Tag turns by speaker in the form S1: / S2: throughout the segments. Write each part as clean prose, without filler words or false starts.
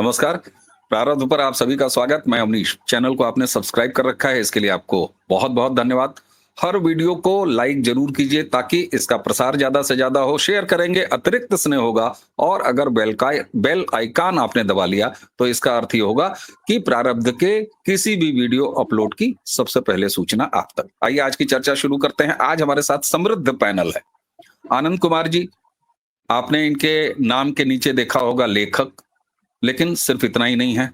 S1: नमस्कार। प्रारब्ध पर आप सभी का स्वागत। मैं अवनीश। चैनल को आपने सब्सक्राइब कर रखा है, इसके लिए आपको बहुत बहुत धन्यवाद। हर वीडियो को लाइक जरूर कीजिए ताकि इसका प्रसार ज्यादा से ज्यादा हो। शेयर करेंगे, अतिरिक्त स्नेह होगा। और अगर बेल आइकन आपने दबा लिया तो इसका अर्थ ये होगा कि प्रारब्ध के किसी भी वीडियो अपलोड की सबसे पहले सूचना आप तक। आइए आज की चर्चा शुरू करते हैं। आज हमारे साथ समृद्ध पैनल है। आनंद कुमार जी, आपने इनके नाम के नीचे देखा होगा लेखक, लेकिन सिर्फ इतना ही नहीं है।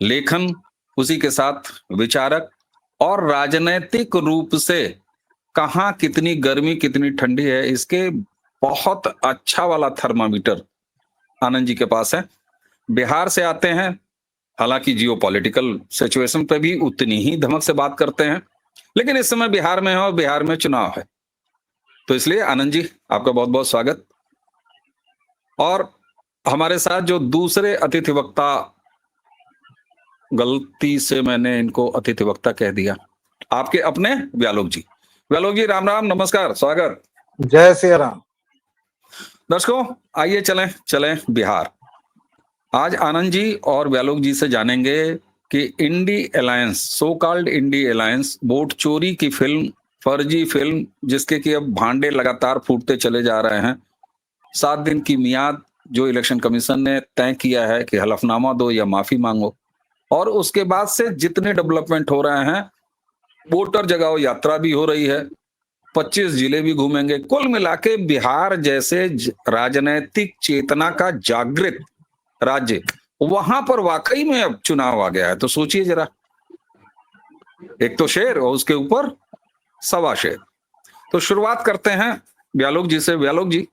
S1: लेखन, उसी के साथ विचारक और राजनैतिक रूप से कहाँ कितनी गर्मी कितनी ठंडी है इसके बहुत अच्छा वाला थर्मामीटर आनंद जी के पास है। बिहार से आते हैं, हालांकि जियो पॉलिटिकल सिचुएशन पे भी उतनी ही धमक से बात करते हैं, लेकिन इस समय बिहार में है और बिहार में चुनाव है, तो इसलिए आनंद जी आपका बहुत बहुत स्वागत। और हमारे साथ जो दूसरे अतिथि वक्ता, गलती से मैंने इनको अतिथि वक्ता कह दिया, आपके अपने व्यालोक जी। व्यालोक जी राम राम, नमस्कार, स्वागत।
S2: जय श्री राम।
S1: दर्शकों आइए चलें चलें बिहार। आज आनंद जी और व्यालोक जी से जानेंगे कि INDI alliance, so called INDI alliance, vote चोरी की फिल्म, फर्जी फिल्म, जिसके कि अब भांडे लगातार फूटते चले जा रहे हैं। 7 दिन की मियाद जो इलेक्शन कमीशन ने तय किया है कि हलफनामा दो या माफी मांगो, और उसके बाद से जितने डेवलपमेंट हो रहे हैं, वोटर जगाओ यात्रा भी हो रही है, 25 जिले भी घूमेंगे। कुल मिला के बिहार जैसे राजनैतिक चेतना का जागृत राज्य, वहां पर वाकई में अब चुनाव आ गया है। तो सोचिए जरा, एक तो शेर और उसके ऊपर सवा शेर। तो शुरुआत करते हैं व्यालोक जी से। व्यालोक जी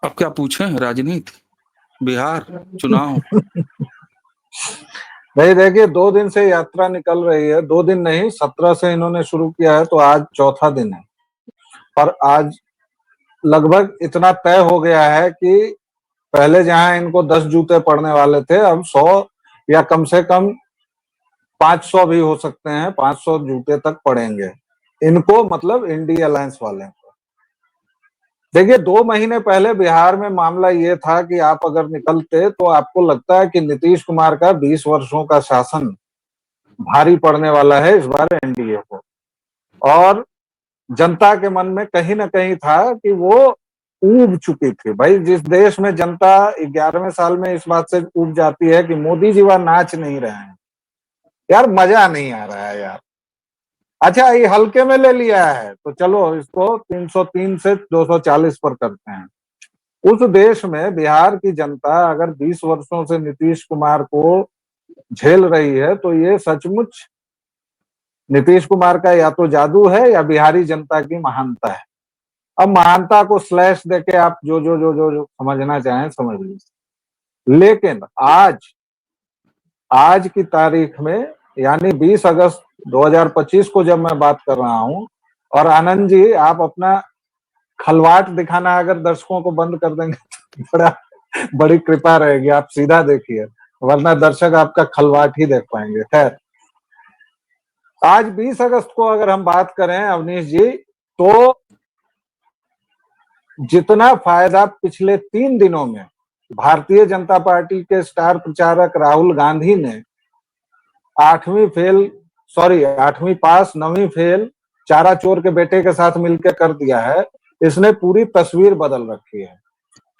S1: अब क्या पूछें, राजनीति, बिहार, चुनाव।
S2: नहीं, देखिए 2 दिन से यात्रा निकल रही है। 2 दिन नहीं, 17 से इन्होंने शुरू किया है, तो आज चौथा दिन है। और आज लगभग इतना तय हो गया है कि पहले जहां इनको 10 जूते पड़ने वाले थे, अब 100 या कम से कम 500 भी हो सकते हैं, 500 जूते तक पड़ेंगे इनको, मतलब इंडी अलायंस वाले को। देखिए 2 महीने पहले बिहार में मामला ये था कि आप अगर निकलते तो आपको लगता है कि नीतीश कुमार का 20 वर्षों का शासन भारी पड़ने वाला है इस बार एनडीए को। और जनता के मन में कहीं ना कहीं था कि वो ऊब चुकी थी। भाई, जिस देश में जनता 11वें साल में इस बात से ऊब जाती है कि मोदी जी वह नाच नहीं रहे हैं, यार मजा नहीं आ रहा है यार। अच्छा, ये हल्के में ले लिया है तो चलो इसको 303 से 240 पर करते हैं। उस देश में बिहार की जनता अगर 20 वर्षों से नीतीश कुमार को झेल रही है तो ये सचमुच नीतीश कुमार का या तो जादू है या बिहारी जनता की महानता है। अब महानता को स्लैश देके आप जो जो जो जो, जो समझना चाहें समझ लीजिए। लेकिन आज की तारीख में, यानी 20 अगस्त 2025 को जब मैं बात कर रहा हूं, और आनंद जी आप अपना खलवाट दिखाना अगर दर्शकों को बंद कर देंगे तो बड़ी कृपा रहेगी। आप सीधा देखिए, वरना दर्शक आपका खलवाट ही देख पाएंगे। खैर, आज 20 अगस्त को अगर हम बात करें अवनीश जी, तो जितना फायदा पिछले 3 दिनों में भारतीय जनता पार्टी के स्टार प्रचारक राहुल गांधी ने 8वीं पास 9वीं फेल चारा चोर के बेटे के साथ मिलकर कर दिया है, इसने पूरी तस्वीर बदल रखी है।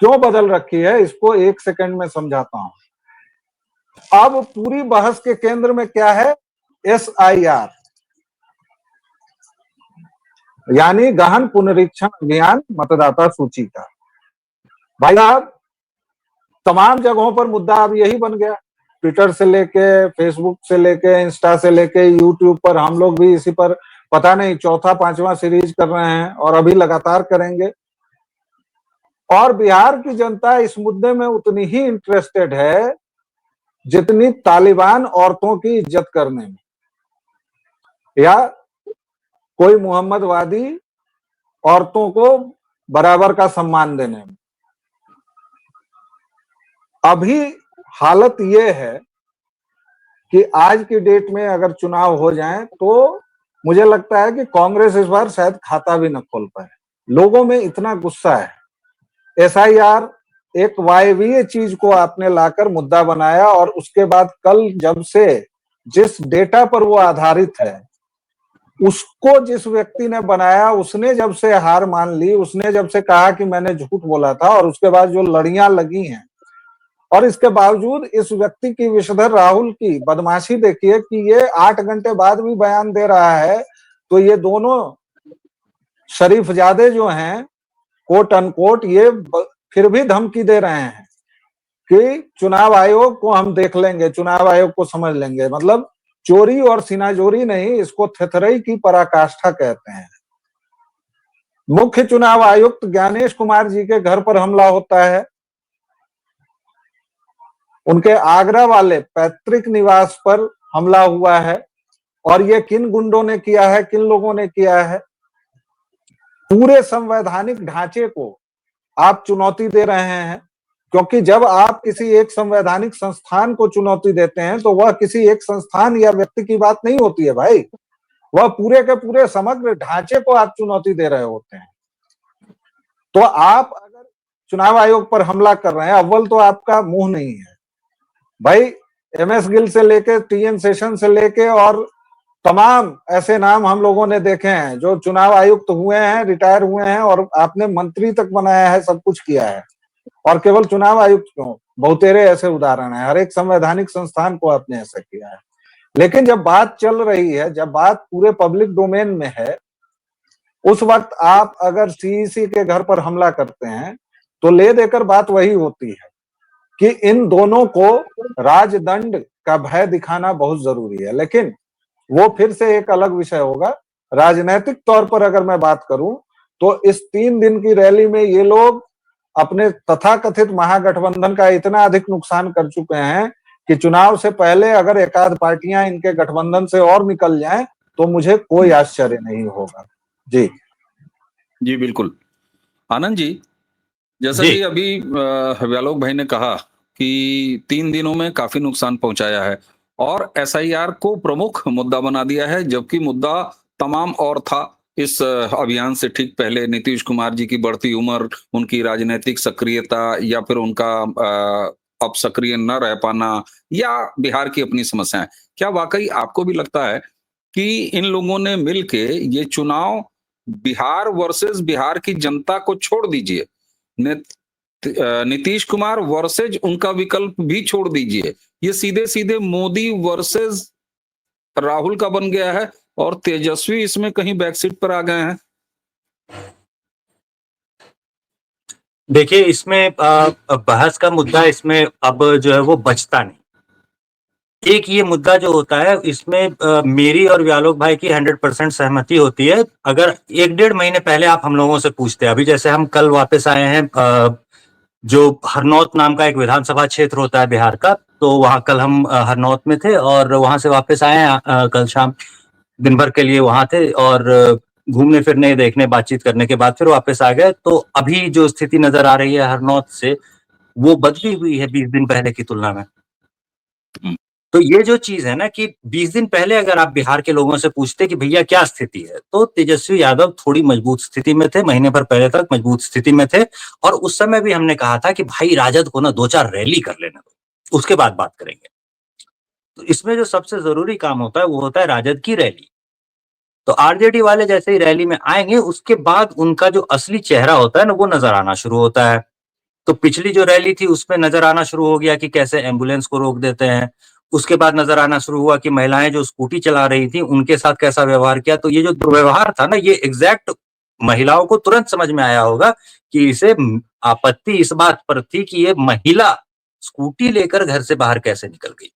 S2: क्यों बदल रखी है इसको 1 सेकंड में समझाता हूं। अब पूरी बहस के केंद्र में क्या है? SIR, यानी गहन पुनरीक्षण अभियान मतदाता सूची का। भाई साहब, तमाम जगहों पर मुद्दा अब यही बन गया। ट्विटर से लेके, फेसबुक से लेके, इंस्टा से लेके, यूट्यूब पर हम लोग भी इसी पर पता नहीं चौथा 5वां सीरीज कर रहे हैं और अभी लगातार करेंगे। और बिहार की जनता इस मुद्दे में उतनी ही इंटरेस्टेड है जितनी तालिबान औरतों की इज्जत करने में या कोई मोहम्मदवादी औरतों को बराबर का सम्मान देने में। अभी हालत ये है कि आज की डेट में अगर चुनाव हो जाए तो मुझे लगता है कि कांग्रेस इस बार शायद खाता भी न खोल पाए। लोगों में इतना गुस्सा है। SIR एक वायवीय चीज को आपने लाकर मुद्दा बनाया, और उसके बाद कल जब से जिस डेटा पर वो आधारित है उसको जिस व्यक्ति ने बनाया, उसने जब से हार मान ली, उसने जब से कहा कि मैंने झूठ बोला था, और उसके बाद जो लड़ियां लगी हैं, और इसके बावजूद इस व्यक्ति की, विषधर राहुल की बदमाशी देखिए कि ये 8 घंटे बाद भी बयान दे रहा है। तो ये दोनों शरीफजादे जो हैं, कोट अनकोट, ये फिर भी धमकी दे रहे हैं कि चुनाव आयोग को हम देख लेंगे, चुनाव आयोग को समझ लेंगे। मतलब चोरी और सिनाजोरी नहीं, इसको थेथरई की पराकाष्ठा कहते हैं। मुख्य चुनाव आयुक्त ज्ञानेश कुमार जी के घर पर हमला होता है, उनके आगरा वाले पैतृक निवास पर हमला हुआ है, और ये किन गुंडों ने किया है, किन लोगों ने किया है? पूरे संवैधानिक ढांचे को आप चुनौती दे रहे हैं, क्योंकि जब आप किसी एक संवैधानिक संस्थान को चुनौती देते हैं तो वह किसी एक संस्थान या व्यक्ति की बात नहीं होती है भाई, वह पूरे के पूरे समग्र ढांचे को आप चुनौती दे रहे होते हैं। तो आप अगर चुनाव आयोग पर हमला कर रहे हैं, अव्वल तो आपका मुंह नहीं है भाई। एमएस गिल से लेके टीएन सेशन से लेके और तमाम ऐसे नाम हम लोगों ने देखे हैं जो चुनाव आयुक्त हुए हैं, रिटायर हुए हैं, और आपने मंत्री तक बनाया है, सब कुछ किया है। और केवल चुनाव आयुक्त क्यों, बहुतेरे ऐसे उदाहरण है, हर एक संवैधानिक संस्थान को आपने ऐसा किया है। लेकिन जब बात चल रही है, जब बात पूरे पब्लिक डोमेन में है, उस वक्त आप अगर सीईसी के घर पर हमला करते हैं तो ले देकर बात वही होती है कि इन दोनों को राजदंड का भय दिखाना बहुत जरूरी है। लेकिन वो फिर से एक अलग विषय होगा। राजनीतिक तौर पर अगर मैं बात करूं तो इस 3 दिन की रैली में ये लोग अपने तथाकथित महागठबंधन का इतना अधिक नुकसान कर चुके हैं कि चुनाव से पहले अगर एकाध पार्टियां इनके गठबंधन से और निकल जाएं तो मुझे कोई आश्चर्य नहीं होगा। जी
S1: जी बिल्कुल। आनंद जी, जैसा
S3: जी
S1: कि अभी व्यालोक भाई ने कहा कि 3 दिनों में काफी नुकसान पहुंचाया है और एसआईआर को प्रमुख मुद्दा बना दिया है, जबकि मुद्दा तमाम और था। इस अभियान से ठीक पहले नीतीश कुमार जी की बढ़ती उम्र, उनकी राजनीतिक सक्रियता, या फिर उनका अब सक्रिय न रह पाना, या बिहार की अपनी समस्याएं। क्या वाकई आपको भी लगता है कि इन लोगों ने मिलके ये चुनाव बिहार वर्सेस बिहार की जनता को छोड़ दीजिए, नीतीश कुमार वर्सेज उनका विकल्प भी छोड़ दीजिए, ये सीधे सीधे मोदी वर्सेस राहुल का बन गया है और तेजस्वी इसमें कहीं बैकसीट पर आ गए हैं?
S3: देखिए, इसमें बहस का मुद्दा इसमें अब जो है वो बचता नहीं। एक ये मुद्दा जो होता है इसमें मेरी और व्यालोक भाई की 100% सहमति होती है। अगर 1-1.5 महीने पहले आप हम लोगों से पूछते, अभी जैसे हम कल वापस आए हैं, जो हरनौत नाम का एक विधानसभा क्षेत्र होता है बिहार का, तो वहां कल हम हरनौत में थे और वहां से वापस आए हैं कल शाम, दिन भर के लिए वहां थे और घूमने फिरने, देखने, बातचीत करने के बाद फिर वापस आ गए। तो अभी जो स्थिति नजर आ रही है हरनौत से, वो बदली हुई है 20 दिन पहले की तुलना में। तो ये जो चीज है ना कि 20 दिन पहले अगर आप बिहार के लोगों से पूछते कि भैया क्या स्थिति है, तो तेजस्वी यादव थोड़ी मजबूत स्थिति में थे, महीने भर पहले तक मजबूत स्थिति में थे। और उस समय भी हमने कहा था कि भाई राजद को ना 2-4 रैली कर लेना दो, उसके बाद बात करेंगे। तो इसमें जो सबसे जरूरी काम होता है वो होता है राजद की रैली। तो आरजेडी वाले जैसे ही रैली में आएंगे, उसके बाद उनका जो असली चेहरा होता है ना, वो नजर आना शुरू होता है। तो पिछली जो रैली थी उसमें नजर आना शुरू हो गया कि कैसे एम्बुलेंस को रोक देते हैं। उसके बाद नजर आना शुरू हुआ कि महिलाएं जो स्कूटी चला रही थी उनके साथ कैसा व्यवहार किया। तो ये जो दुर्व्यवहार था ना, ये एग्जैक्ट महिलाओं को तुरंत समझ में आया होगा कि इसे आपत्ति इस बात पर थी कि ये महिला स्कूटी लेकर घर से बाहर कैसे निकल गई।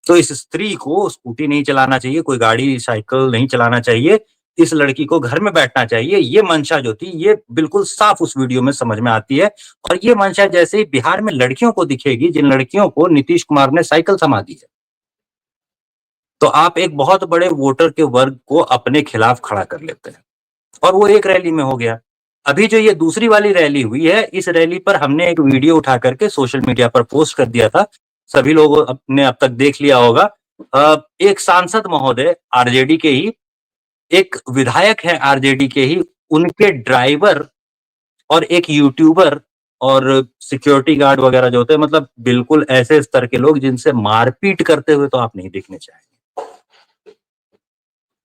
S3: तो इस स्त्री को स्कूटी नहीं चलाना चाहिए, कोई गाड़ी साइकिल नहीं चलाना चाहिए, इस लड़की को घर में बैठना चाहिए। ये मंशा जो थी ये बिल्कुल साफ उस वीडियो में समझ में आती है। और ये मंशा जैसे ही बिहार में लड़कियों को दिखेगी, जिन लड़कियों को नीतीश कुमार ने साइकिल थमा दी है, तो आप एक बहुत बड़े वोटर के वर्ग को अपने खिलाफ खड़ा कर लेते हैं। और वो एक रैली में हो गया। अभी जो ये दूसरी वाली रैली हुई है, इस रैली पर हमने एक वीडियो उठा करके सोशल मीडिया पर पोस्ट कर दिया था, सभी लोगों ने अब तक देख लिया होगा। एक सांसद महोदय आरजेडी के ही, एक विधायक है आरजेडी के ही, उनके ड्राइवर और एक यूट्यूबर और सिक्योरिटी गार्ड वगैरह जो होते हैं, मतलब बिल्कुल ऐसे स्तर के लोग जिनसे मारपीट करते हुए तो आप नहीं दिखने चाहेंगे।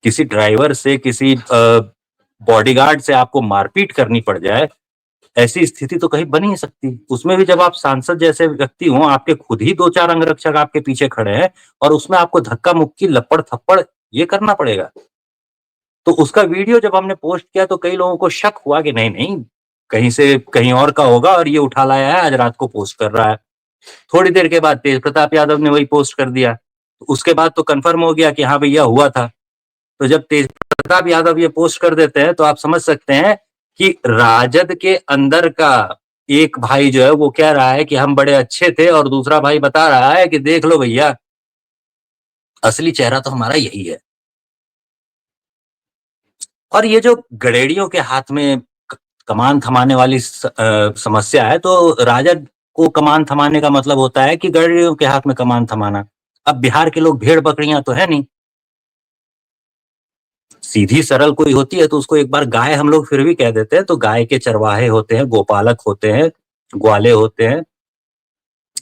S3: किसी ड्राइवर से, किसी बॉडीगार्ड से आपको मारपीट करनी पड़ जाए, ऐसी स्थिति तो कहीं बन ही नहीं सकती। उसमें भी जब आप सांसद जैसे व्यक्ति हो, आपके खुद ही 2-4 अंगरक्षक आपके पीछे खड़े हैं और उसमें आपको धक्का मुक्की, लपड़ थप्पड़ ये करना पड़ेगा। तो उसका वीडियो जब हमने पोस्ट किया तो कई लोगों को शक हुआ कि नहीं, कहीं से कहीं और का होगा और ये उठा लाया है, आज रात को पोस्ट कर रहा है। थोड़ी देर के बाद तेज प्रताप यादव ने वही पोस्ट कर दिया। तो उसके बाद तो कन्फर्म हो गया कि हाँ भैया हुआ था। तो जब तेज प्रताप यादव ये पोस्ट कर देते हैं तो आप समझ सकते हैं कि राजद के अंदर का एक भाई जो है वो कह रहा है कि हम बड़े अच्छे थे, और दूसरा भाई बता रहा है कि देख लो भैया, असली चेहरा तो हमारा यही है। और ये जो गड़ेड़ियों के हाथ में कमान थमाने वाली समस्या है, तो राजद को कमान थमाने का मतलब होता है कि गड़ेड़ियों के हाथ में कमान थमाना। अब बिहार के लोग भेड़ बकरियां तो है नहीं, सीधी सरल कोई होती है तो उसको एक बार गाय हम लोग फिर भी कह देते हैं। तो गाय के चरवाहे होते हैं, गोपालक होते हैं, ग्वाले होते हैं,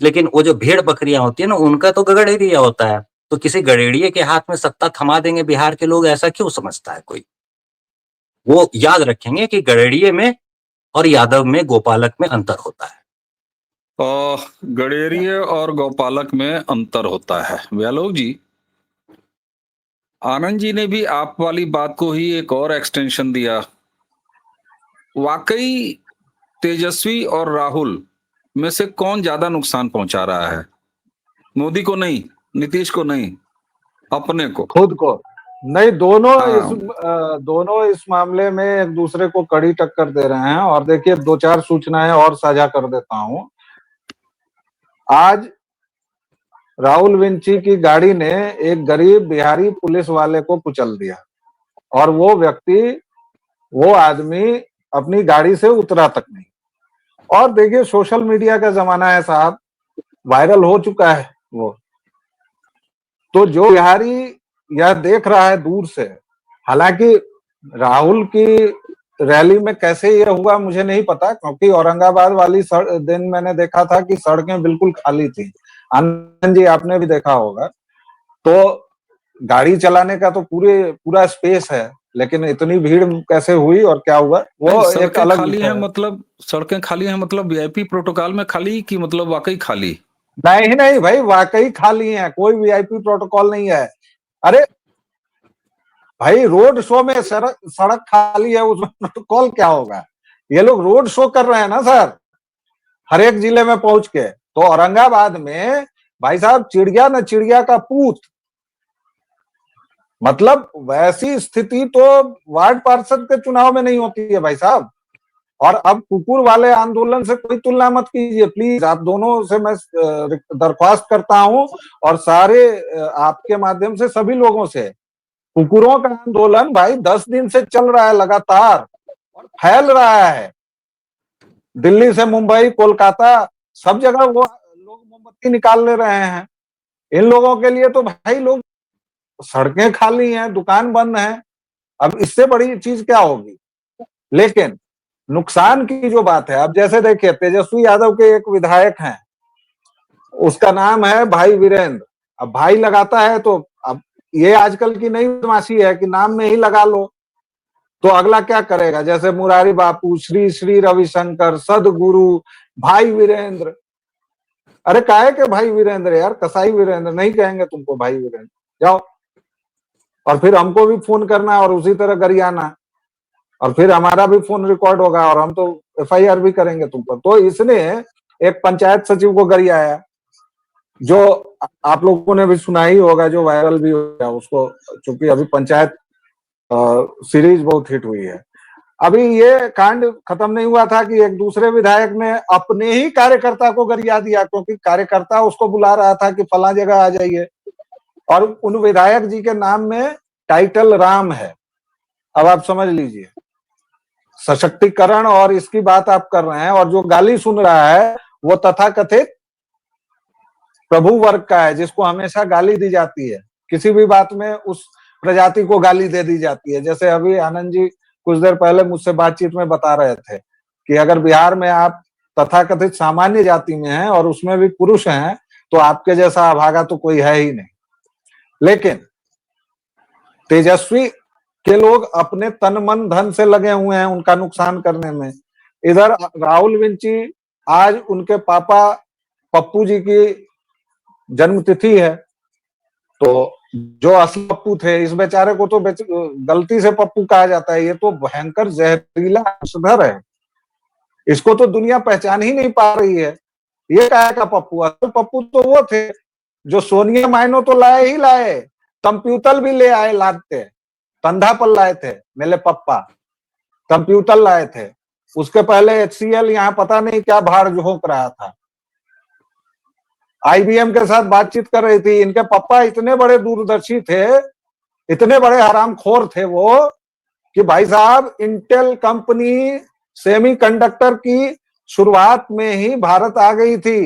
S3: लेकिन वो जो भेड़ बकरियां होती है ना, उनका तो गड़ेड़िया होता है। तो किसी गड़ेड़िए के हाथ में सत्ता थमा देंगे बिहार के लोग, ऐसा क्यों समझता है कोई? वो याद रखेंगे कि गड़ेड़िए में और यादव में, गोपालक में अंतर होता है।
S1: गडेरिया और गौपालक में अंतर होता है। व्यालोक जी, आनंद जी ने भी आप वाली बात को ही एक और एक्सटेंशन दिया। वाकई तेजस्वी और राहुल में से कौन ज्यादा नुकसान पहुंचा रहा है? मोदी को नहीं, नीतीश को नहीं, अपने को,
S2: खुद को नहीं। दोनों
S1: हाँ।
S2: दोनों इस मामले में एक दूसरे को कड़ी टक्कर दे रहे हैं। और देखिए, 2-4 सूचनाएं और साझा कर देता हूं। आज राहुल विंची की गाड़ी ने एक गरीब बिहारी पुलिस वाले को कुचल दिया, और वो आदमी अपनी गाड़ी से उतरा तक नहीं। और देखिए, सोशल मीडिया का जमाना है साहब, वायरल हो चुका है वो। तो जो बिहारी यह देख रहा है दूर से, हालांकि राहुल की रैली में कैसे ये हुआ मुझे नहीं पता, क्योंकि औरंगाबाद वाली दिन मैंने देखा था कि सड़कें बिल्कुल खाली थी। आनंद जी, आपने भी देखा होगा। तो गाड़ी चलाने का तो पूरा स्पेस है, लेकिन इतनी भीड़ कैसे हुई और क्या हुआ, वो एक
S1: सड़कें
S2: अलग
S1: खाली
S2: विषय
S1: हैं
S2: है।
S1: मतलब, सड़कें खाली हैं मतलब वीआईपी प्रोटोकॉल में खाली की मतलब वाकई खाली?
S2: नहीं नहीं भाई, वाकई खाली है, कोई वीआईपी प्रोटोकॉल नहीं है। अरे भाई, रोड शो में सड़क खाली है, उसमें प्रोटोकॉल क्या होगा? ये लोग रोड शो कर रहे हैं ना सर, हर एक जिले में पहुंच के। तो औरंगाबाद में भाई साहब, चिड़िया न चिड़िया का पूत, मतलब वैसी स्थिति तो वार्ड पार्षद के चुनाव में नहीं होती है भाई साहब। और अब कुकुर वाले आंदोलन से कोई तुलना मत कीजिए प्लीज। आप दोनों से मैं दरख्वास्त करता हूं, और सारे आपके माध्यम से सभी लोगों से, कुकुरों का आंदोलन भाई 10 दिन से चल रहा है लगातार, और फैल रहा है। दिल्ली से मुंबई, कोलकाता, सब जगह वो लोग मोमबत्ती निकाल ले रहे हैं। इन लोगों के लिए तो भाई, लोग, सड़कें खाली हैं, दुकान बंद है, अब इससे बड़ी चीज क्या होगी? लेकिन नुकसान की जो बात है, अब जैसे देखिए, तेजस्वी यादव के एक विधायक हैं, उसका नाम है भाई वीरेंद्र। अब भाई लगाता है तो अब ये आजकल की नई बदमाशी है कि नाम में ही लगा लो। तो अगला क्या करेगा? जैसे मुरारी बापू, श्री श्री रविशंकर, सदगुरु, भाई वीरेंद्र। अरे काहे के भाई वीरेंद्र यार, कसाई वीरेंद्र नहीं कहेंगे तुमको भाई वीरेंद्र, जाओ। और फिर हमको भी फोन करना और उसी तरह गरियाना, और फिर हमारा भी फोन रिकॉर्ड होगा और हम तो एफआईआर भी करेंगे तुम पर। तो इसने एक पंचायत सचिव को गरियाया, जो आप लोगों ने भी सुना ही होगा, जो वायरल भी हो गया उसको, चूंकि अभी पंचायत सीरीज बहुत हिट हुई है। अभी ये कांड खत्म नहीं हुआ था कि एक दूसरे विधायक ने अपने ही कार्यकर्ता को गरिया दिया, क्योंकि कार्यकर्ता उसको बुला रहा था कि फला जगह आ जाइए, और उन विधायक जी के नाम में टाइटल राम है। अब आप समझ लीजिए, सशक्तिकरण और इसकी बात आप कर रहे हैं, और जो गाली सुन रहा है वो तथाकथित प्रभु वर्ग का है, जिसको हमेशा गाली दी जाती है। किसी भी बात में उस प्रजाति को गाली दे दी जाती है। जैसे अभी आनंद जी कुछ देर पहले मुझसे बातचीत में बता रहे थे कि अगर बिहार में आप तथाकथित सामान्य जाति में हैं और उसमें भी पुरुष हैं, तो आपके जैसा अभागा तो कोई है ही नहीं। लेकिन तेजस्वी के लोग अपने तन मन धन से लगे हुए हैं उनका नुकसान करने में। इधर राहुल विंची, आज उनके पापा पप्पू जी की जन्मतिथि है, तो जो असली पप्पू थे, इस बेचारे को तो गलती से पप्पू कहा जाता है। ये तो भयंकर जहरीला विषधर है, इसको तो दुनिया पहचान ही नहीं पा रही है। ये क्या का पप्पू? असल पप्पू तो वो थे जो सोनिया माइनो तो लाए ही लाए, कंप्यूटर भी ले आए, लाते कंधा पर लाए थे मेरे पप्पा, कंप्यूटर लाए थे। उसके पहले HCL यहाँ पता नहीं क्या भाड़ झोंक रहा था, IBM के साथ बातचीत कर रही थी। इनके पापा इतने बड़े दूरदर्शी थे, इतने बड़े हरामखोर थे वो, कि भाई साहब इंटेल कंपनी सेमीकंडक्टर की शुरुआत में ही भारत आ गई थी।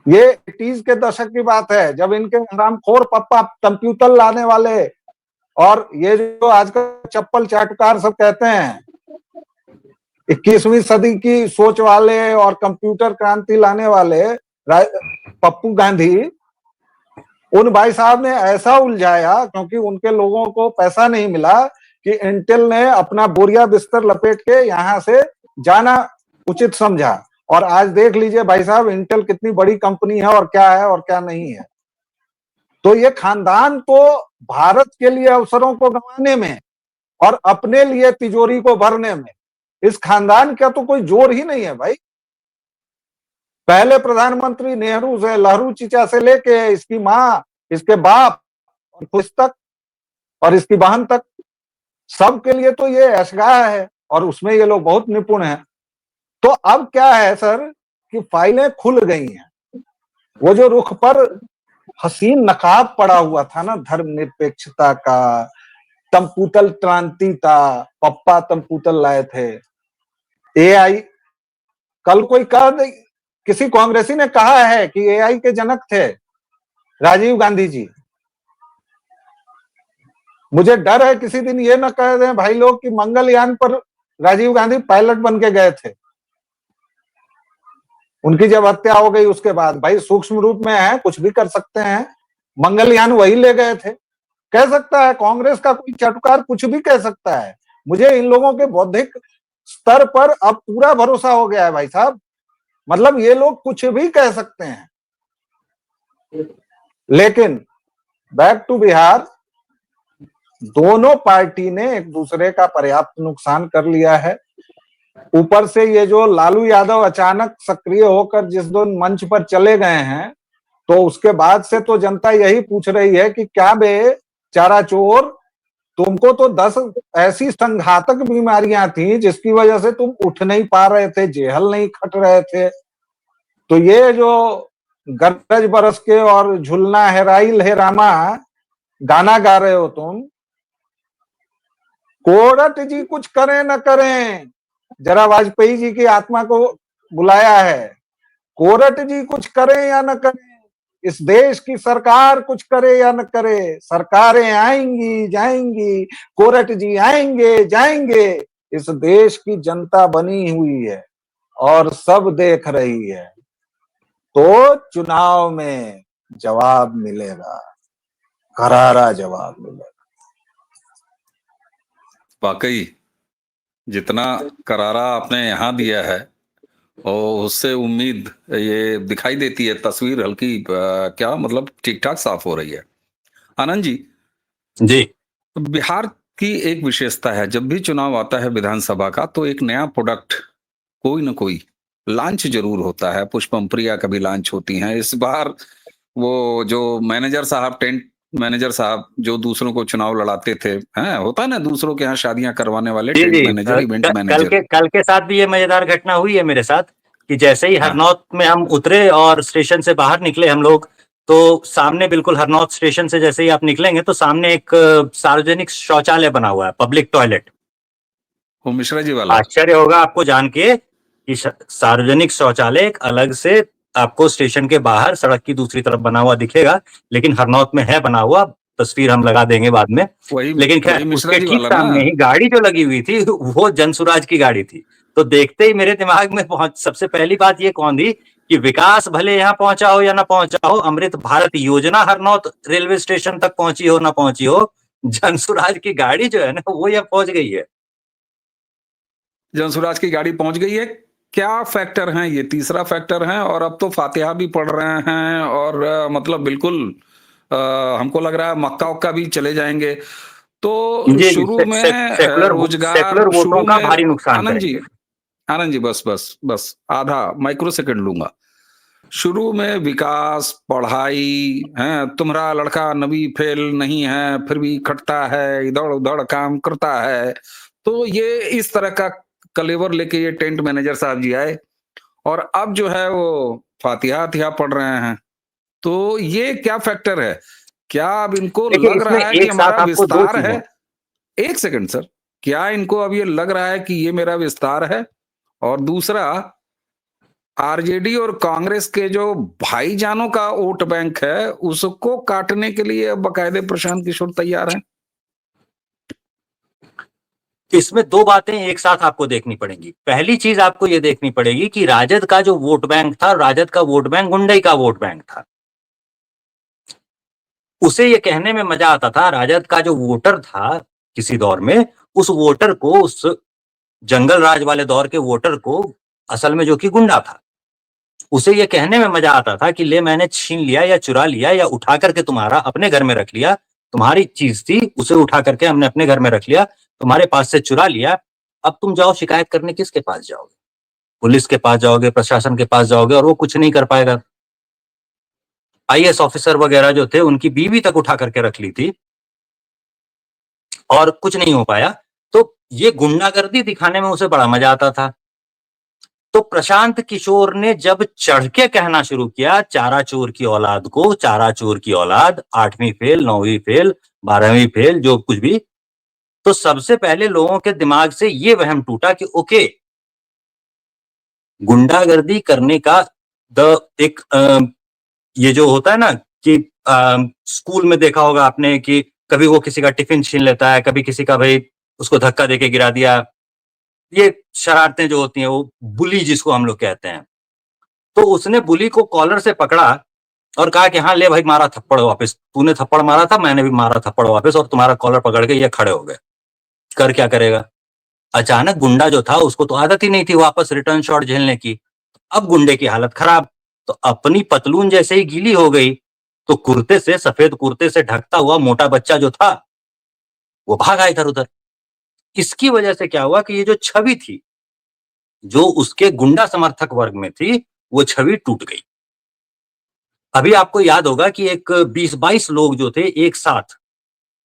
S2: ये 80s के दशक की बात है, जब इनके हरामखोर पापा कंप्यूटर लाने वाले, और ये जो आजकल चप्पल चाटुकार सब कहते हैं 21वीं सदी की सोच वाले और कंप्यूटर क्रांति लाने वाले पप्पू गांधी, उन भाई साहब ने ऐसा उलझाया, क्योंकि उनके लोगों को पैसा नहीं मिला, कि इंटेल ने अपना बोरिया बिस्तर लपेट के यहां से जाना उचित समझा। और आज देख लीजिए भाई साहब, इंटेल कितनी बड़ी कंपनी है और क्या नहीं है। तो ये खानदान तो भारत के लिए अवसरों को गंवाने में और अपने लिए तिजोरी को भरने में, इस खानदान का तो कोई जोर ही नहीं है भाई। पहले प्रधानमंत्री नेहरू से, लहरू चीचा से लेके इसकी माँ, इसके बाप और खुद तक और इसकी बहन तक, सबके लिए तो ये ऐशगाह है और उसमें ये लोग बहुत निपुण हैं। तो अब क्या है सर कि फाइलें खुल गई हैं। वो जो रुख पर हसीन नकाब पड़ा हुआ था ना धर्मनिरपेक्षता का, तंपूतल क्रांति था, पप्पा तंपूतल लाए थे, AI, कल कोई किसी कांग्रेसी ने कहा है कि AI के जनक थे राजीव गांधी जी। मुझे डर है किसी दिन ये न कह दें भाई लोग कि मंगलयान पर राजीव गांधी पायलट बन के गए थे। उनकी जब हत्या हो गई उसके बाद, भाई सूक्ष्म रूप में है, कुछ भी कर सकते हैं, मंगलयान वही ले गए थे। कह सकता है कांग्रेस का कोई चटकार, कुछ भी कह सकता है। मुझे इन लोगों के बौद्धिक स्तर पर अब पूरा भरोसा हो गया है भाई साहब, मतलब ये लोग कुछ भी कह सकते हैं। लेकिन बैक टू बिहार, दोनों पार्टी ने एक दूसरे का पर्याप्त नुकसान कर लिया है। ऊपर से ये जो लालू यादव अचानक सक्रिय होकर जिस दिन मंच पर चले गए हैं, तो उसके बाद से तो जनता यही पूछ रही है कि क्या बे चारा चोर, तुमको तो 10 ऐसी संघातक बीमारियां थी जिसकी वजह से तुम उठ नहीं पा रहे थे, जेहल नहीं खट रहे थे। तो ये जो गरज बरस के और झुलना हेराइल हेरामा गाना गा रहे हो तुम, कोरट जी कुछ करें न करें, जरा वाजपेयी जी की आत्मा को बुलाया है, कोरट जी कुछ करें या न करें, इस देश की सरकार कुछ करे या न करे, सरकारें आएंगी जाएंगी, कोरट जी आएंगे जाएंगे, इस देश की जनता बनी हुई है और सब देख रही है, तो चुनाव में जवाब मिलेगा, करारा जवाब मिलेगा।
S1: वाकई जितना करारा आपने यहाँ दिया है और उससे उम्मीद ये दिखाई देती है, तस्वीर हल्की क्या मतलब ठीक ठाक साफ हो रही है। आनंद जी, बिहार की एक विशेषता है, जब भी चुनाव आता है विधानसभा का, तो एक नया प्रोडक्ट कोई ना कोई लॉन्च जरूर होता है। पुष्पम प्रिया का भी लॉन्च होती हैं। इस बार वो जो मैनेजर साहब, टेंट मैनेजर साहब जो दूसरों को चुनाव लड़ाते थे, हैं होता है ना दूसरों के यहाँ शादियां करवाने वाले, टेंट मैनेजर, इवेंट मैनेजर।
S3: कल के साथ भी ये मजेदार घटना हुई है मेरे साथ कि जैसे ही हरनौत में हम उतरे और स्टेशन से बाहर निकले हम लोग, तो सामने बिल्कुल हरनौत स्टेशन से जैसे ही आप निकलेंगे तो सामने एक सार्वजनिक शौचालय बना हुआ है, पब्लिक टॉयलेट।
S1: वो मिश्रा जी वाला।
S3: आश्चर्य होगा आपको जान के कि सार्वजनिक शौचालय एक अलग से आपको स्टेशन के बाहर सड़क की दूसरी तरफ बना हुआ दिखेगा, लेकिन हरनौत में है बना हुआ, तस्वीर हम लगा देंगे बाद में। लेकिन खैर उसके ठीक सामने ही गाड़ी जो लगी हुई थी वो जनसुराज की गाड़ी थी। तो देखते ही मेरे दिमाग में सबसे पहली बात ये कौन थी कि विकास भले यहाँ पहुंचा हो या ना पहुंचा हो, अमृत भारत योजना हरनौत रेलवे स्टेशन तक पहुंची हो ना पहुंची हो, जनसुराज की गाड़ी जो है ना वो यहाँ पहुंच गई है।
S1: जनसुराज की गाड़ी पहुंच गई है। क्या फैक्टर हैं ये? तीसरा फैक्टर है, और अब तो फातिहा भी पढ़ रहे हैं, और मतलब बिल्कुल हमको लग रहा है मक्का उक्का भी चले जाएंगे। तो
S3: जी,
S1: शुरू में रोजगार,
S3: सेकुलर
S1: शुरू
S3: वोटों का
S1: में
S3: भारी नुकसान
S1: आनंद जी,
S3: करेंगे।
S1: आनंद जी, बस बस बस आधा माइक्रो सेकंड लूंगा। शुरू में विकास, पढ़ाई है, तुम्हारा लड़का नवी फेल नहीं है फिर भी खटता है, इधर उधर काम करता है, तो ये इस तरह का कलेवर लेके ये टेंट मैनेजर साहब जी आए, और अब जो है वो फातिहा तिहा पढ़ रहे हैं। तो ये क्या फैक्टर है? क्या अब इनको
S3: देखिए,
S1: लग
S3: इसमें
S1: रहा है कि
S3: एक साथ
S1: हमारा
S3: आपको दो
S1: विस्तार
S3: चीजें,
S1: है? एक सेकंड सर, क्या इनको अब ये लग रहा है कि ये मेरा विस्तार है? और दूसरा, आरजेडी और कांग्रेस के जो भाईजानों का वोट बैंक है उसको काटने के लिए अब बाकायदे प्रशांत किशोर तैयार हैं।
S3: इसमें दो बातें एक साथ आपको देखनी पड़ेंगी। पहली चीज आपको यह देखनी पड़ेगी कि राजद का जो वोट बैंक था, राजद का वोट बैंक गुंडई का वोट बैंक था। उसे ये कहने में मजा आता था, राजद का जो वोटर था किसी दौर में, उस वोटर को, उस जंगल राज वाले दौर के वोटर को, असल में जो कि गुंडा था, उसे ये कहने में मजा आता था कि ले मैंने छीन लिया या चुरा लिया या उठा करके तुम्हारा अपने घर में रख लिया, तुम्हारी चीज थी उसे उठा करके हमने अपने घर में रख लिया, तुम्हारे पास से चुरा लिया, अब तुम जाओ शिकायत करने किसके पास जाओगे? पुलिस के पास जाओगे, प्रशासन के पास जाओगे, और वो कुछ नहीं कर पाएगा। आईएएस ऑफिसर वगैरह जो थे उनकी बीवी तक उठा करके रख ली थी और कुछ नहीं हो पाया। तो ये गुंडागर्दी दिखाने में उसे बड़ा मजा आता था। तो प्रशांत किशोर ने जब चढ़ के कहना शुरू किया चारा चोर की औलाद को, चारा चोर की औलाद, 8वीं फेल, 9वीं फेल, 12वीं फेल, जो कुछ भी, तो सबसे पहले लोगों के दिमाग से ये वहम टूटा कि ओके, गुंडागर्दी करने का एक ये जो होता है ना कि स्कूल में देखा होगा आपने कि कभी वो किसी का टिफिन छीन लेता है, कभी किसी का भाई उसको धक्का देके गिरा दिया, ये शरारतें जो होती हैं, वो बुली जिसको हम लोग कहते हैं। तो उसने बुली को कॉलर से पकड़ा और कहा कि हाँ ले भाई मारा थप्पड़ वापस, तूने थप्पड़ मारा था, मैंने भी मारा थप्पड़ वापस, और तुम्हारा कॉलर पकड़ के ये खड़े हो गए। कर क्या करेगा? अचानक गुंडा जो था उसको तो आदत ही नहीं थी वापस रिटर्न शॉट झेलने की। अब गुंडे की हालत खराब, तो अपनी पतलून जैसे ही गीली हो गई तो कुर्ते से, सफेद कुर्ते से ढकता हुआ मोटा बच्चा जो था वो भागा इधर उधर। इसकी वजह से क्या हुआ कि ये जो छवि थी, जो उसके गुंडा समर्थक वर्ग में थी, वो छवि टूट गई। अभी आपको याद होगा कि एक 20-22 लोग जो थे एक साथ,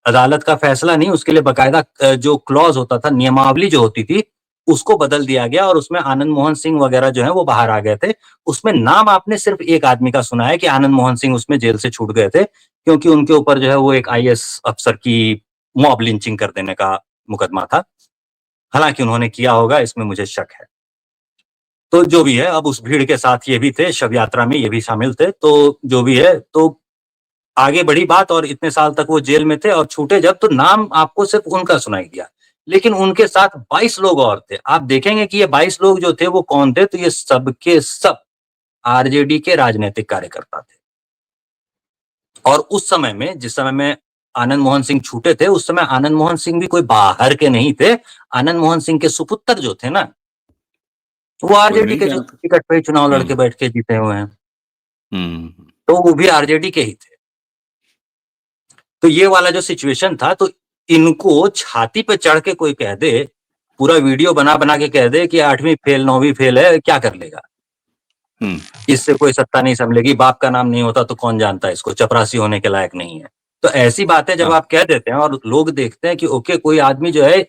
S3: अदालत का फैसला नहीं, उसके लिए बकायदा जो क्लॉज होता था, नियमावली जो होती थी, उसको बदल दिया गया और उसमें आनंद मोहन सिंह वगैरह जो है वो बाहर आ गए थे। उसमें नाम आपने सिर्फ एक आदमी का सुना है कि आनंद मोहन सिंह उसमें जेल से छूट गए थे, क्योंकि उनके ऊपर जो है वो एक आईएएस अफसर की मॉब लिंचिंग कर देने का मुकदमा था। हालांकि उन्होंने किया होगा, इसमें मुझे शक है। तो जो भी है, अब उस भीड़ के साथ ये भी थे, शव यात्रा में ये भी शामिल थे, तो जो भी है, तो आगे बढ़ी बात और इतने साल तक वो जेल में थे और छूटे जब, तो नाम आपको सिर्फ उनका सुनाई दिया, लेकिन उनके साथ 22 लोग और थे। आप देखेंगे कि ये 22 लोग जो थे वो कौन थे, तो ये सब के सब आरजेडी के राजनीतिक कार्यकर्ता थे। और उस समय में, जिस समय में आनंद मोहन सिंह छूटे थे, उस समय आनंद मोहन सिंह भी कोई बाहर के नहीं थे। आनंद मोहन सिंह के सुपुत्र जो थे ना, वो आरजेडी के जो टिकट पे चुनाव लड़के बैठ के जीते हुए हैं, तो वो भी आरजेडी के ही थे। तो ये वाला जो सिचुएशन था, तो इनको छाती पे चढ़ के कोई कह दे, पूरा वीडियो बना बना के कह दे कि 8वीं फेल 9वीं फेल है, क्या कर लेगा? इससे कोई सत्ता नहीं संभलेगी, बाप का नाम नहीं होता तो कौन जानता है इसको, चपरासी होने के लायक नहीं है। तो ऐसी बातें जब आप कह देते हैं और लोग देखते हैं कि ओके, कोई आदमी जो है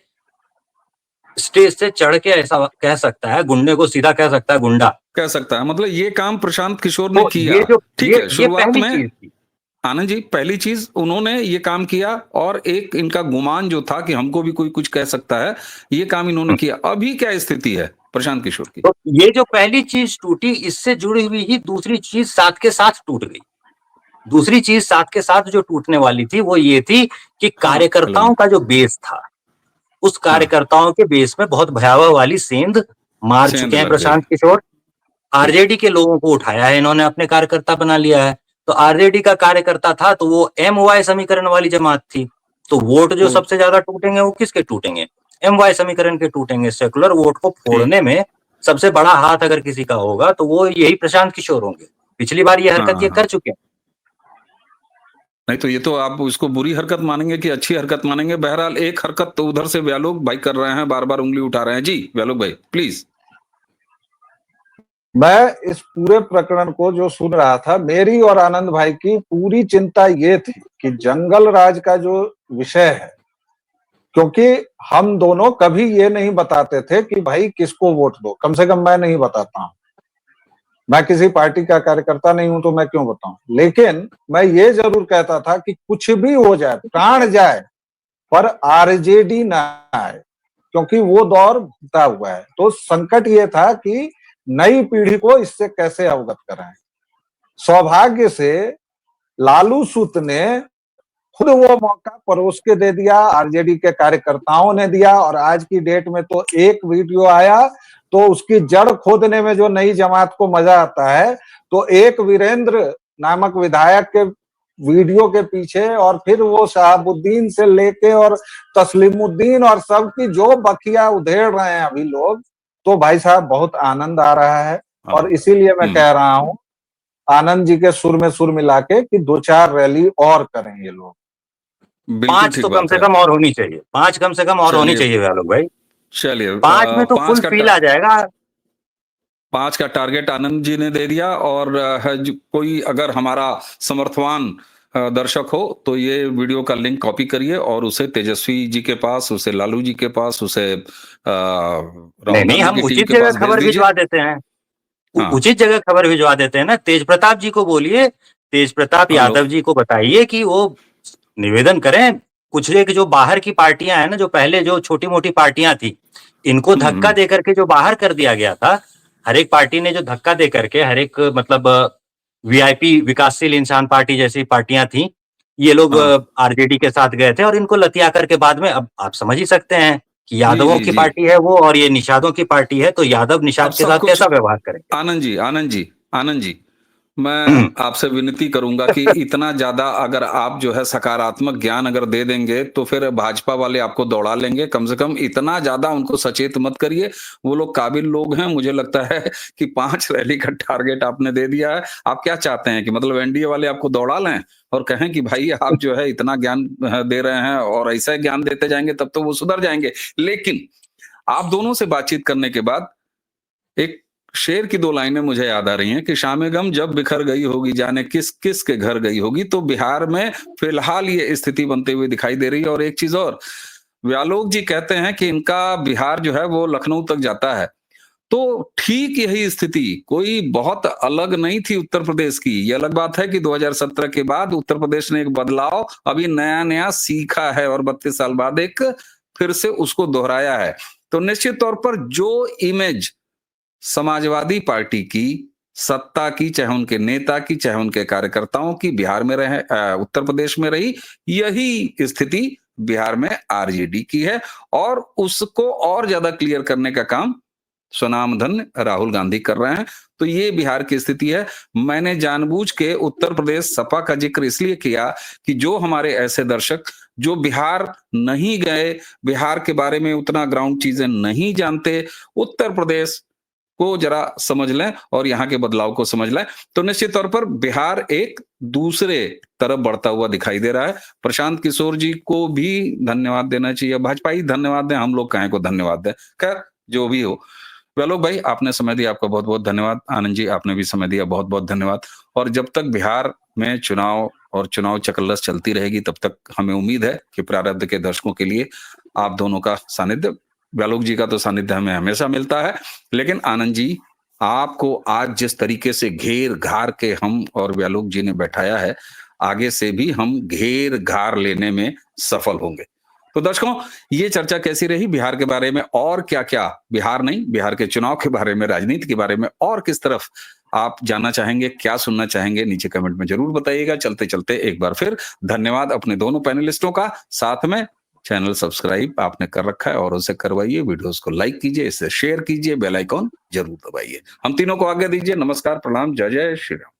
S3: स्टेज से चढ़ के ऐसा कह सकता है, गुंडे को सीधा कह सकता है गुंडा,
S1: कह सकता है, मतलब ये काम प्रशांत किशोर ने किया।
S3: ये जो
S1: ठीक है, शुरुआत में
S3: चीज थी
S1: आनंद जी, पहली चीज उन्होंने ये काम किया, और एक इनका गुमान जो था कि हमको भी कोई कुछ कह सकता है, ये काम इन्होंने किया। अभी क्या स्थिति है प्रशांत किशोर की?
S3: तो ये जो पहली चीज टूटी, इससे जुड़ी हुई ही दूसरी चीज साथ के साथ टूट गई। दूसरी चीज साथ के साथ जो टूटने वाली थी वो ये थी कि कार्यकर्ताओं का जो बेस था, उस कार्यकर्ताओं के बेस में बहुत भयावह वाली सेंध मार
S1: सेंध
S3: चुके हैं
S1: लग
S3: प्रशांत
S1: गई।
S3: किशोर। आरजेडी के लोगों को उठाया है इन्होंने, अपने कार्यकर्ता बना लिया है। तो आरजेडी का कार्यकर्ता था तो वो MY समीकरण वाली जमात थी, तो वोट जो
S1: तो
S3: सबसे ज्यादा टूटेंगे वो किसके टूटेंगे? MY समीकरण के टूटेंगे। सेकुलर वोट को
S1: ठीक।
S3: फोड़ने में सबसे बड़ा हाथ अगर किसी का होगा तो वो यही प्रशांत किशोर होंगे। पिछली बार ये हरकत ये
S1: हाँ,
S3: कर चुके हैं।
S1: नहीं तो ये तो आप उसको बुरी हरकत मानेंगे कि अच्छी हरकत मानेंगे? बहरहाल एक हरकत तो उधर से व्यालोक भाई कर रहे हैं, बार-बार उंगली उठा रहे हैं। जी, व्यालोक भाई प्लीज।
S2: मैं इस पूरे प्रकरण को जो सुन रहा था, मेरी और आनंद भाई की पूरी चिंता ये थी कि जंगल राज का जो विषय है, क्योंकि हम दोनों कभी ये नहीं बताते थे कि भाई किसको वोट दो, कम से कम मैं नहीं बताता हूं। मैं किसी पार्टी का कार्यकर्ता नहीं हूं तो मैं क्यों बताऊं, लेकिन मैं ये जरूर कहता था कि कुछ भी हो जाए, प्राण जाए, पर आरजेडी ना आए, क्योंकि वो दौर बीता हुआ है। तो संकट ये था कि नई पीढ़ी को इससे कैसे अवगत कराएं। सौभाग्य से लालू सूत ने खुद वो मौका परोस के दे दिया, आरजेडी के कार्यकर्ताओं ने दिया, और आज की डेट में तो एक वीडियो आया तो उसकी जड़ खोदने में जो नई जमात को मजा आता है, तो एक वीरेंद्र नामक विधायक के वीडियो के पीछे और फिर वो शहाबुद्दीन से लेके और तस्लीमुद्दीन और सबकी जो बखिया उधेड़ रहे हैं अभी लोग, तो भाई साहब बहुत आनंद आ रहा है। और इसीलिए मैं कह रहा हूं, आनंद जी के सुर में सुर मिला के कि 2-4 रैली और करें ये लोग।
S1: बिल्कुल
S3: 5
S1: ठीक
S3: तो कम
S1: बात
S3: से
S1: है।
S3: कम और होनी चाहिए, 5 कम से कम और होनी
S1: चलिए,
S3: चाहिए व्यालोक भाई।
S1: चलिए
S3: 5 में तो
S1: 5
S3: फुल
S1: का
S3: फील आ जाएगा।
S1: 5 का टारगेट आनंद जी ने दे दिया और कोई अगर हमारा समर्थवान दर्शक हो तो ये वीडियो का लिंक कॉपी करिए और उसे तेजस्वी जी के पास, उसे लालू जी के पास, उसे
S3: नहीं
S1: राहुल
S3: नहीं,
S1: गांधी
S3: हम
S1: की टीम
S3: उचित
S1: के
S3: जगह
S1: पास भेज
S3: खबर
S1: दीजिए।
S3: भिजवा देते हैं।
S1: हाँ,
S3: उचित जगह खबर भिजवा देते हैं ना। तेज प्रताप जी को बोलिए, तेज प्रताप
S1: हाँ लो,
S3: यादव जी को बताइए कि वो निवेदन करें। कुछ एक जो बाहर की पार्टियां हैं ना, जो पहले जो छोटी मोटी पार्टियां थी, इनको धक्का दे करके जो बाहर कर दिया गया था, हर एक पार्टी ने जो धक्का दे करके, हर एक मतलब VIP विकासशील इंसान पार्टी जैसी पार्टियां थी, ये लोग
S1: हाँ,
S3: आरजेडी के साथ गए थे और इनको लतिया करके बाद में, अब आप समझ ही सकते हैं कि
S1: जी,
S3: यादवों
S1: जी,
S3: की
S1: जी।
S3: पार्टी है वो और ये निषादों की पार्टी है, तो यादव
S1: अब
S3: निषाद के
S1: सब
S3: साथ
S1: कुछ
S3: कैसा व्यवहार करेंगे?
S1: आनंद जी, मैं
S3: हम्म।
S1: आपसे विनती करूंगा कि इतना ज्यादा अगर आप जो है सकारात्मक ज्ञान अगर दे देंगे तो फिर भाजपा वाले आपको दौड़ा लेंगे। कम से कम इतना ज्यादा उनको सचेत मत करिए। वो लोग काबिल लोग हैं। मुझे लगता है कि 5 रैली का टारगेट आपने दे दिया है। आप क्या चाहते हैं कि मतलब एनडीए वाले आपको दौड़ा लें और कहें कि भाई आप जो है इतना ज्ञान दे रहे हैं और ऐसा ज्ञान देते जाएंगे तब तो वो सुधर जाएंगे। लेकिन आप दोनों से बातचीत करने के बाद एक शेर की 2 लाइनें मुझे याद आ रही हैं कि शामे गम जब बिखर गई होगी, जाने किस किस के घर गई होगी। तो बिहार में फिलहाल ये स्थिति बनते हुए दिखाई दे रही है। और एक चीज और, व्यालोक जी कहते हैं कि इनका बिहार जो है वो लखनऊ तक जाता है। तो ठीक यही स्थिति कोई बहुत अलग नहीं थी उत्तर प्रदेश की। ये अलग बात है कि 2017 के बाद उत्तर प्रदेश ने एक बदलाव अभी नया-नया सीखा है और 32 साल बाद एक फिर से उसको दोहराया है। तो निश्चित तौर पर जो इमेज समाजवादी पार्टी की, सत्ता की, चाहे उनके नेता की, चाहे उनके कार्यकर्ताओं की बिहार में रहे उत्तर प्रदेश में रही, यही स्थिति बिहार में आरजेडी की है। और उसको और ज्यादा क्लियर करने का काम स्वनामधन्य राहुल गांधी कर रहे हैं। तो ये बिहार की स्थिति है। मैंने जानबूझ के उत्तर प्रदेश सपा का जिक्र इसलिए किया कि जो हमारे ऐसे दर्शक जो बिहार नहीं गए, बिहार के बारे में उतना ग्राउंड चीजें नहीं जानते, उत्तर प्रदेश को जरा समझ लें और यहाँ के बदलाव को समझ लें। तो निश्चित तौर पर बिहार एक दूसरे तरफ बढ़ता हुआ दिखाई दे रहा है। प्रशांत किशोर जी को भी धन्यवाद देना चाहिए। भाजपा ही धन्यवाद दें, हम लोग काहे को धन्यवाद दें। खैर जो भी हो, व्यालोक भाई आपने समय दिया, आपका बहुत बहुत धन्यवाद। आनंद जी आपने भी समय दिया, बहुत बहुत धन्यवाद। और जब तक बिहार में चुनाव और चुनाव चकल्लस चलती रहेगी तब तक हमें उम्मीद है कि प्रारब्ध के दर्शकों के लिए आप दोनों का सानिध्य, व्यालोक जी का तो सानिध्य हमें हमेशा मिलता है, लेकिन आनंद जी आपको आज जिस तरीके से घेर घार के हम और व्यालोक जी ने बैठाया है, आगे से भी हम घेर घार लेने में सफल होंगे। तो दर्शकों, ये चर्चा कैसी रही बिहार के बारे में, और क्या क्या बिहार नहीं बिहार के चुनाव के बारे में, राजनीति के बारे में और किस तरफ आप जानना चाहेंगे, क्या सुनना चाहेंगे, नीचे कमेंट में जरूर बताइएगा। चलते चलते एक बार फिर धन्यवाद अपने दोनों पैनलिस्टों का, साथ में चैनल सब्सक्राइब आपने कर रखा है और उसे करवाइए, वीडियोस को लाइक कीजिए, इसे शेयर कीजिए, बेल आइकॉन जरूर दबाइए। हम तीनों को आज्ञा दीजिए। नमस्कार, प्रणाम, जय जय श्री राम।